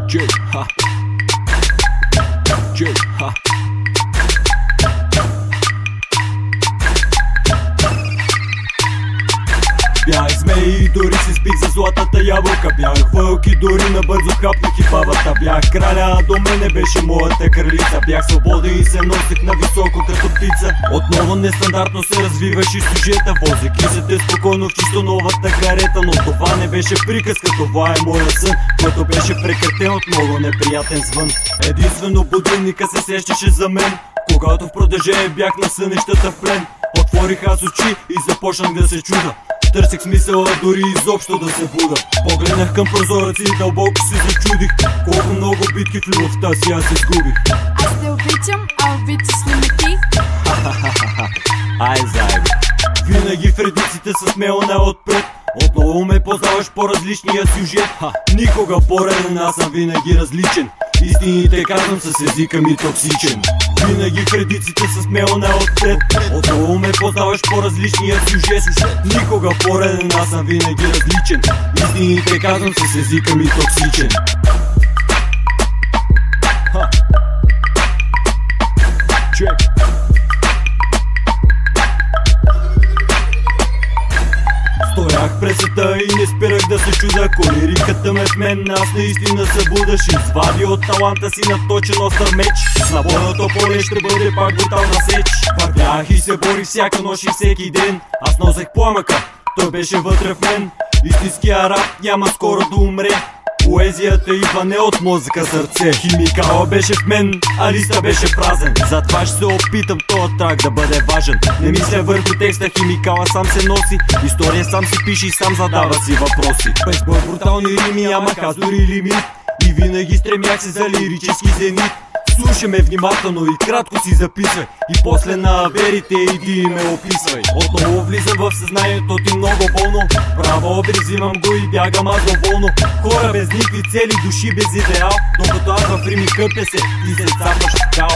J, ha. J, ha. Бях змей и дори си спих за златата ябълка. Бях вълк и дори набързо хапнах и бабата. Бях краля, а до мене беше моята кралица. Бях свободен и се носех нависоко като птица. Отново нестандартно се развиваше сюжета. Возех се те спокойно в чисто новата карета. Но това не беше приказка, това е моя сън, който беше прекратен от много неприятен звън. Единствено будилника се сещаше за мен, когато в продължение бях на сънищата в плен. Отворих аз очи и започнах да се чуда. Търсих смисъла дори изобщо да се буда. Погледнах към прозореца и дълбоко се зачудих колко много битки в любовта си аз изгубих. Аз те обичам, а обичаш ли ме ти? Ай, заеби. Винаги в редиците с мелна отпред. Отново ме познаваш по различния сюжет. Никога пореден, аз съм винаги различен. Истините казвам с езика ми токсичен. Винаги в редиците с мелна отпред. Отново ме познаваш по различния сюжет. Никога пореден, аз съм винаги различен. Истините казвам с езика ми токсичен. Чек. Стоях пред света и не спирах да се чуда. Колириката ме в мен, аз наистина събудаш. Извади от таланта си наточен остър меч. На бойното поле ще бъде пак брутална сеч. Вървях и се борих всяка нощ и всеки ден. Аз носех пламъка, той беше вътре в мен. Истинския рап няма скоро да умре. Поезията идва не от мозъка, сърце. Химикала беше в мен, а листа беше празен. Затова ще се опитам този трак да бъде важен. Не мисля върху текста, химикала сам се носи. История сам си пише и сам задава си въпроси. Без бой брутални рими, ама аз дори лимит. И винаги стремях се за лирически зенит. Слушай ме внимателно и кратко си записвай. И после на аверите иди и ме описвай. Отново влизам в съзнанието ти много болно. Право обрезимам го и бягам аз доволно. Хора без никакви цели, души без идеал. Докато аз в рими къпя се, ти се цапаш в кал.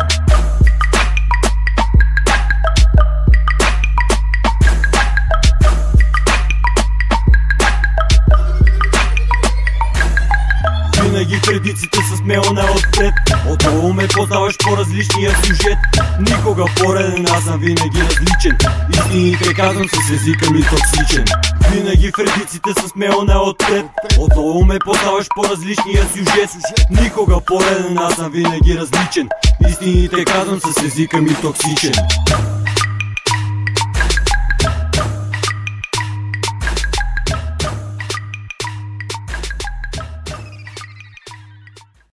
Винаги в редиците с мелна отпред. Отново ме познаваш по различния сюжет. Никога пореден, аз съм винаги различен. Истините казвам с езика ми токсичен. Винаги в редиците с мелна отпред. Отново ме познаваш по различния сюжет. Никога пореден, аз съм винаги различен. Истините казвам с езика ми токсичен.